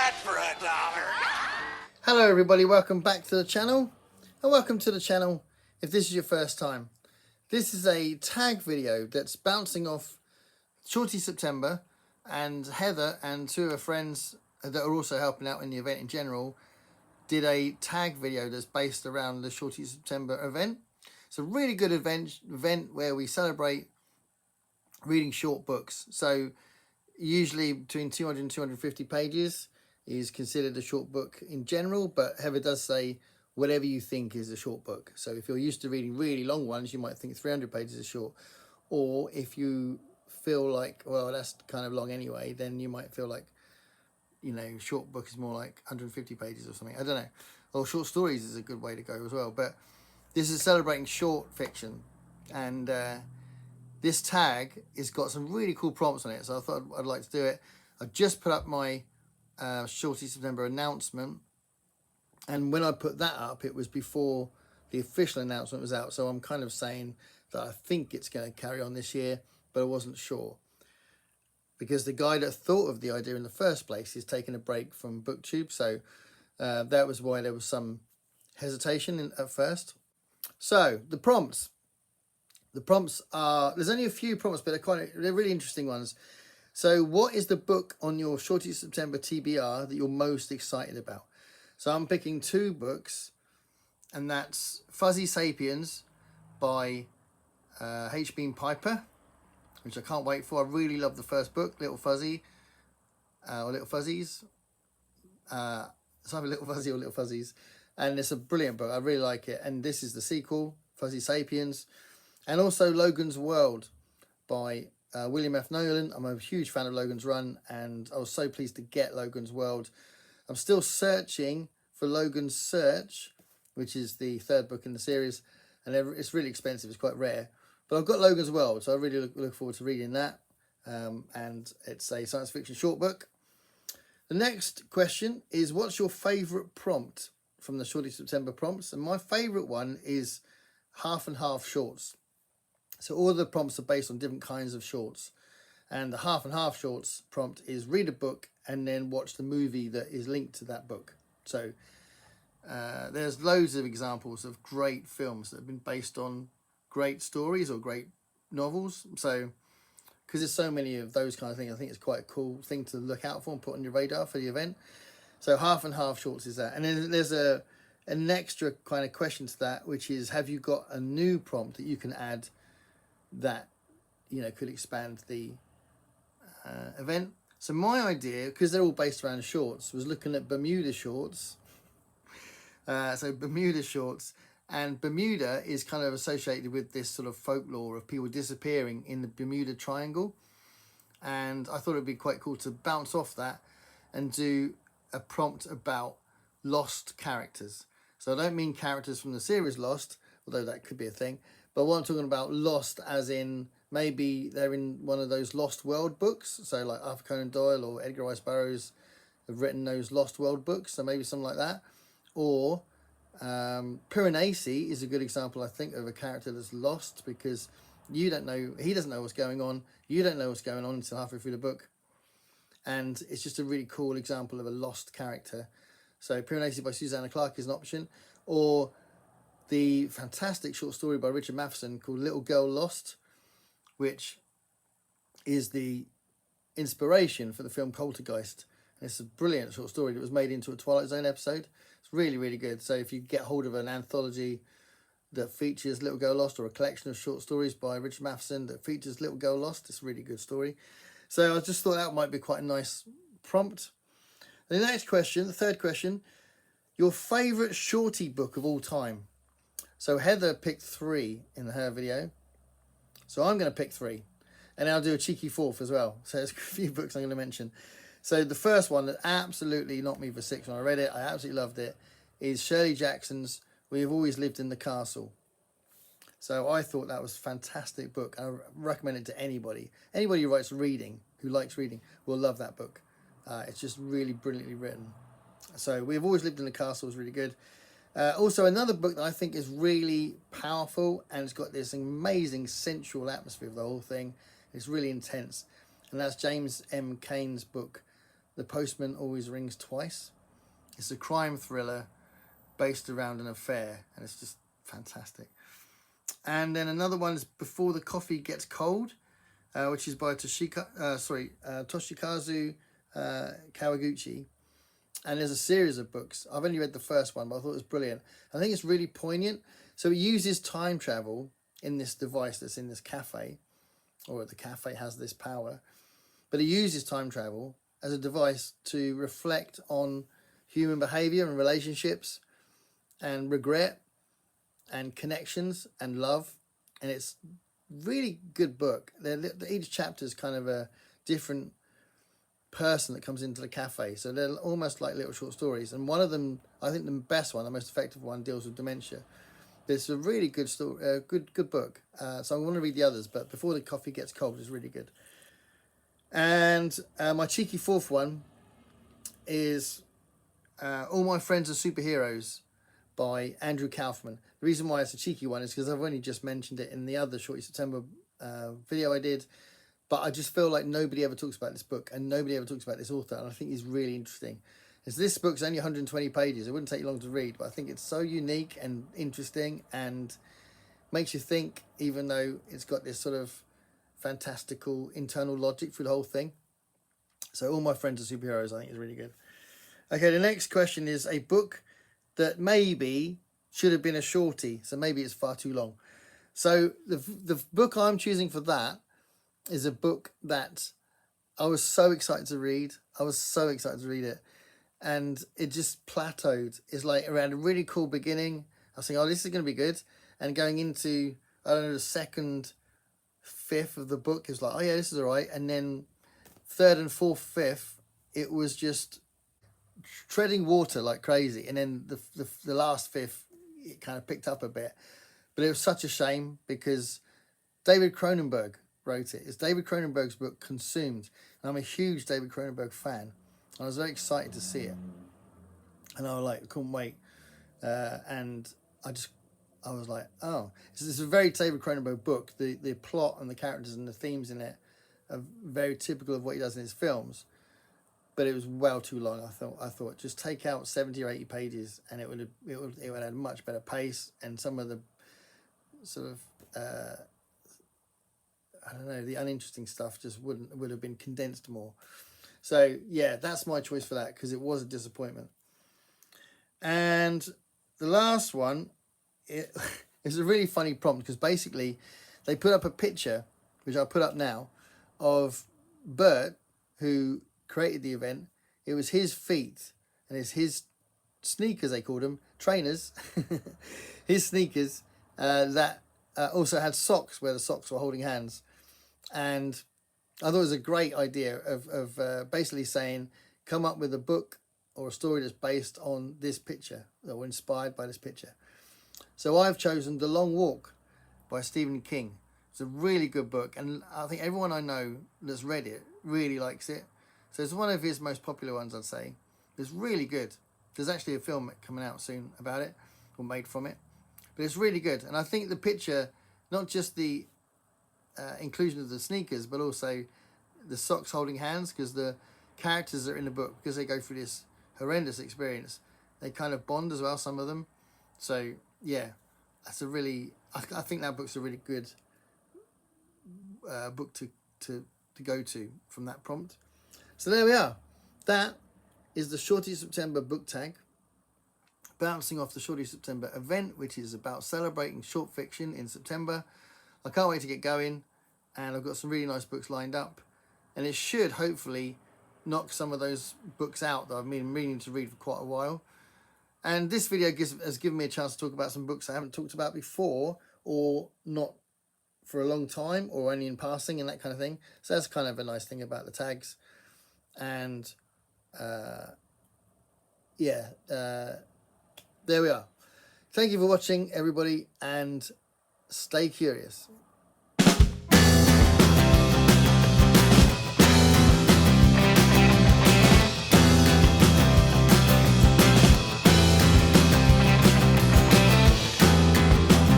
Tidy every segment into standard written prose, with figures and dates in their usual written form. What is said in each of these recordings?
that for $1? Hello everybody, welcome back to the channel, and welcome to the channel if this is your first time. This is a tag video that's bouncing off Shorty September, and Heather and two of her friends that are also helping out in the event in general did a tag video that's based around the Shorty September event. It's a really good event where we celebrate reading short books. So usually between 200 and 250 pages is considered a short book in general, but Heather does say whatever you think is a short book. So if you're used to reading really long ones, you might think 300 pages is short, or if you feel like, well, that's kind of long anyway, then you might feel like, you know, short book is more like 150 pages or something. I don't know. Or short stories is a good way to go as well. But this is celebrating short fiction, and this tag has got some really cool prompts on it, so I thought I'd like to do it. I just put up my Shorty September announcement, and when I put that up, it was before the official announcement was out, so I'm kind of saying that I think it's going to carry on this year, but I wasn't sure, because the guy that thought of the idea in the first place is taking a break from BookTube, so that was why there was some hesitation at first. So the prompts are, there's only a few prompts, but they're really interesting ones. So what is the book on your Shorty September TBR that you're most excited about? So I'm picking two books, and that's Fuzzy Sapiens by H. Bean Piper, which I can't wait for. I really love the first book, Little Fuzzy, or Little Fuzzies. It's either Little Fuzzy or Little Fuzzies. And it's a brilliant book. I really like it. And this is the sequel, Fuzzy Sapiens. And also Logan's World by William F. Nolan. I'm a huge fan of Logan's Run, and I was so pleased to get Logan's World. I'm still searching for Logan's Search, which is the third book in the series, and it's really expensive. It's quite rare. But I've got Logan's World, so I really look forward to reading that. And it's a science fiction short book. The next question is, what's your favourite prompt from the Shorty September prompts? And my favourite one is half and half shorts. So all the prompts are based on different kinds of shorts. And the half and half shorts prompt is read a book and then watch the movie that is linked to that book. So there's loads of examples of great films that have been based on great stories or great novels. So because there's so many of those kind of things, I think it's quite a cool thing to look out for and put on your radar for the event. So half and half shorts is that. And then there's an extra kind of question to that, which is, have you got a new prompt that you can add that, you know, could expand the event? So my idea, because they're all based around shorts, was looking at Bermuda shorts. So Bermuda shorts, and Bermuda is kind of associated with this sort of folklore of people disappearing in the Bermuda Triangle, and I thought it'd be quite cool to bounce off that and do a prompt about lost characters. So I don't mean characters from the series Lost, although that could be a thing, but what I'm talking about lost as in maybe they're in one of those Lost World books. So like Arthur Conan Doyle or Edgar Rice Burroughs have written those Lost World books. So maybe something like that. Or Piranesi is a good example, I think, of a character that's lost because you don't know, he doesn't know what's going on. You don't know what's going on until halfway through the book. And it's just a really cool example of a lost character. So Piranesi by Susanna Clarke is an option. Or the fantastic short story by Richard Matheson called Little Girl Lost, which is the inspiration for the film Poltergeist. And it's a brilliant short story that was made into a Twilight Zone episode. It's really, really good. So if you get hold of an anthology that features Little Girl Lost, or a collection of short stories by Richard Matheson that features Little Girl Lost, it's a really good story. So I just thought that might be quite a nice prompt. The next question, the third question, your favourite shorty book of all time. So Heather picked 3 in her video. So I'm going to pick 3. And I'll do a cheeky 4th as well. So there's a few books I'm going to mention. So the first one that absolutely knocked me for 6 when I read it, I absolutely loved it, is Shirley Jackson's We Have Always Lived in the Castle. So I thought that was a fantastic book. I recommend it to anybody. Anybody who likes reading, will love that book. It's just really brilliantly written. So We Have Always Lived in the Castle is really good. Also, another book that I think is really powerful, and it's got this amazing sensual atmosphere of the whole thing. It's really intense. And that's James M. Cain's book, The Postman Always Rings Twice. It's a crime thriller based around an affair, and it's just fantastic. And then another one is Before the Coffee Gets Cold, which is by Toshikazu Kawaguchi. And there's a series of books. I've only read the first one, but I thought it was brilliant. I think it's really poignant. So it uses time travel in this device that's in this cafe, or the cafe has this power, but it uses time travel as a device to reflect on human behavior and relationships and regret and connections and love. And it's really good book. Each chapter is kind of a different person that comes into the cafe, so they're almost like little short stories. And one of them, I think the best one, the most effective one, deals with dementia. It's a really good story, good book. So I want to read the others, but Before the Coffee Gets Cold is really good. And my cheeky fourth one is All My Friends Are Superheroes by Andrew Kaufman. The reason why it's a cheeky one is because I've only just mentioned it in the other Shorty September video I did, but I just feel like nobody ever talks about this book and nobody ever talks about this author, and I think he's really interesting. This book's only 120 pages. It wouldn't take you long to read, but I think it's so unique and interesting and makes you think, even though it's got this sort of fantastical internal logic through the whole thing. So All My Friends Are Superheroes, I think, is really good. Okay, the next question is a book that maybe should have been a shorty, so maybe it's far too long. So the book I'm choosing for that is a book that I was so excited to read. I was so excited to read it. And it just plateaued. It's like around a really cool beginning. I was thinking, oh, this is going to be good. And going into, I don't know, the second, fifth of the book, it was like, oh yeah, this is all right. And then third and fourth, fifth, it was just treading water like crazy. And then the last fifth, it kind of picked up a bit. But it was such a shame because David Cronenberg wrote it. It's David Cronenberg's book, Consumed. And I'm a huge David Cronenberg fan. I was very excited to see it, and I was like, couldn't wait. And I was like, oh, it's a very David Cronenberg book. The plot and the characters and the themes in it are very typical of what he does in his films, but it was well too long. I thought just take out 70 or 80 pages, and it would have a much better pace, and some of the sort of I don't know, the uninteresting stuff just would have been condensed more. So, yeah, that's my choice for that, because it was a disappointment. And the last one, it's a really funny prompt, because basically they put up a picture, which I'll put up now, of Bert, who created the event. It was his feet, and it's his sneakers, they called them, trainers, his sneakers, that also had socks, where the socks were holding hands. And I thought it was a great idea of basically saying, come up with a book or a story that's based on this picture, or inspired by this picture. So I've chosen The Long Walk by Stephen King. It's a really good book, and I think everyone I know that's read it really likes it. So it's one of his most popular ones, I'd say. It's really good. There's actually a film coming out soon about it, or made from it. But it's really good, and I think the picture, not just the inclusion of the sneakers, but also the socks holding hands, because the characters that are in the book, because they go through this horrendous experience, they kind of bond as well, some of them. So yeah, that's a really, I think that book's a really good book to go to from that prompt. So there we are. That is the Shorty September book tag, bouncing off the Shorty September event, which is about celebrating short fiction in September. I can't wait to get going, and I've got some really nice books lined up, and it should hopefully knock some of those books out that I've been meaning to read for quite a while. And this video has given me a chance to talk about some books I haven't talked about before, or not for a long time, or only in passing, and that kind of thing. So that's kind of a nice thing about the tags. And yeah, there we are. Thank you for watching, everybody, and stay curious.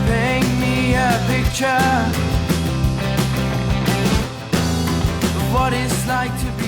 Paint me a picture of what it's like to be